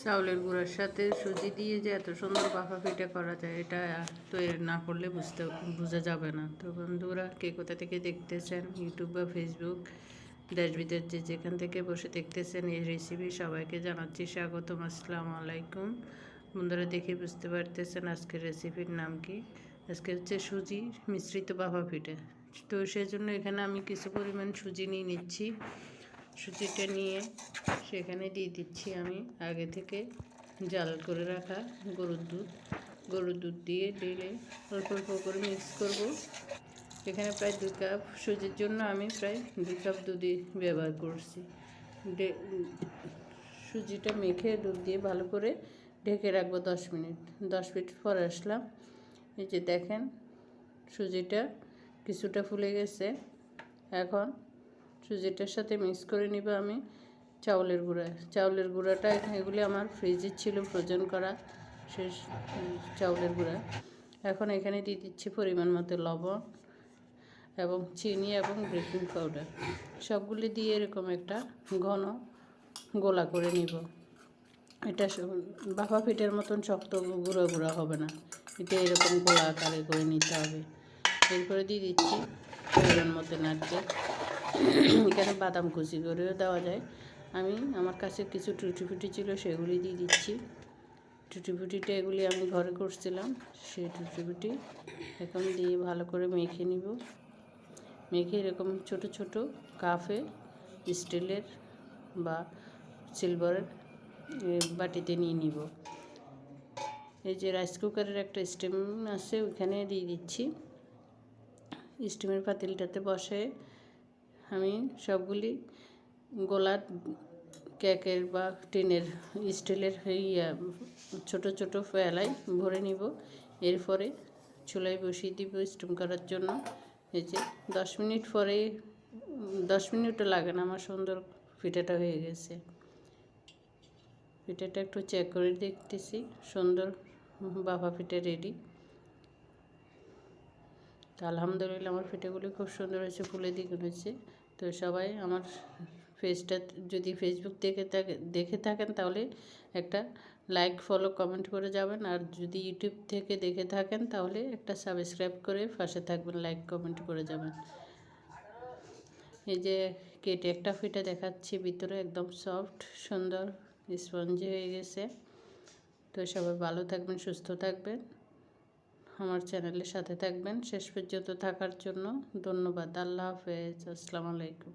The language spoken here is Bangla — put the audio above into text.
চাউলের গুঁড়ার সাথে সুজি দিয়ে যে এত সুন্দর বাফা পিঠা করা যায়, এটা তৈরি না করলে বোঝা যাবে না। তো বন্ধুরা, কে কোথা থেকে দেখতেছেন, ইউটিউব বা ফেসবুক, দেশ বিদেশ যে যেখান থেকে বসে দেখতেছেন এই রেসিপি, সবাইকে জানাচ্ছি স্বাগতম। আসসালামু আলাইকুম। বন্ধুরা, দেখে বুঝতে পারতেছেন আজকের রেসিপির নাম কি। আজকে হচ্ছে সুজি মিশ্রিত বাফা পিঠা। তো সেজন্য এখানে আমি কিছু পরিমাণ সুজি নিয়ে নিচ্ছি। সুজিটা নিয়ে সেখানে দিয়ে দিচ্ছি আমি আগে থেকে জাল করে রাখা গরুর দুধ দিয়ে ঢেলে অল্প অল্প করে মিক্স করব। এখানে প্রায় 2 কাপ সুজির জন্য আমি প্রায় 2 কাপ দুধই ব্যবহার করছি। সুজিটা মেখে দুধ দিয়ে ভালো করে ঢেকে রাখবো 10 মিনিট। 10 মিনিট পর আসলাম। এই যে দেখেন, সুজিটা কিছুটা ফুলে গেছে। এখন সুজিটার সাথে মিক্স করে নিব আমি চাউলের গুঁড়াটা। এগুলি আমার ফ্রিজে ছিল ফ্রোজেন করা শেষ চাউলের গুঁড়া। এখন এখানে দিয়ে দিচ্ছি পরিমাণ মতো লবণ এবং চিনি এবং বেকিং পাউডার। সবগুলি দিয়ে এরকম একটা ঘন গোলা করে নিব। এটা বাফা পিঠার মতন শক্ত গুঁড়ো গুঁড়ো হবে না, এটা এরকম গোলা আকারে করে নিতে হবে। এরপরে দিয়ে দিচ্ছি পরিমাণ মতো নারকেল। এখানে বাদাম কুচি করেও দেওয়া যায়। আমার কাছে কিছু টুটি ফুটি ছিল, সেগুলি দিয়ে দিচ্ছি। টুটি ফুটিটা এগুলি আমি ঘরে করছিলাম, সেই টুটি ফুটি এখন দিয়ে ভালো করে মেখে নিব। মেখে এরকম ছোট ছোট কাপে স্টিলের বা সিলভারের বাটিতে নিয়ে নিব। এই যে রাইস কুকারের একটা স্টিম আছে, ওইখানে দিয়ে দিচ্ছি। স্টিমের পাতিলটাতে বসে আমি সবগুলি গোলা কেকের বা টিনের স্টিলের ছোট ছোট ফেলায় ভরে নিব। এরপরে চুলায় বসিয়ে দিব স্টিম করার জন্য। এই যে 10 মিনিট পরে, 10 মিনিটও লাগে না, আমার সুন্দর পিঠাটা হয়ে গেছে। পিঠাটা একটু চেক করে দেখতেছি, সুন্দর বাফা পিঠা রেডি। তো আলহামদুলিল্লাহ, আমার পিঠাগুলি খুব সুন্দর হয়েছে, ফুলে দ্বিগুণ হয়েছে। তো সবাই আমার পেজটা যদি ফেসবুক দেখে থাকেন তাহলে একটা লাইক, ফলো, কমেন্ট করে যাবেন। আর যদি ইউটিউব থেকে দেখে থাকেন তাহলে একটা সাবস্ক্রাইব করে পাশে থাকবেন, লাইক কমেন্ট করে যাবেন। এই যে কেটে একটা পিঠা দেখাচ্ছি, ভিতরে একদম সফট সুন্দর স্পঞ্জি হয়ে গেছে। তো সবাই ভালো থাকবেন, সুস্থ থাকবেন, আমার চ্যানেলের সাথে থাকবেন। শেষ পর্যন্ত থাকার জন্য ধন্যবাদ। আল্লাহ হাফেজ। আসসালামু আলাইকুম।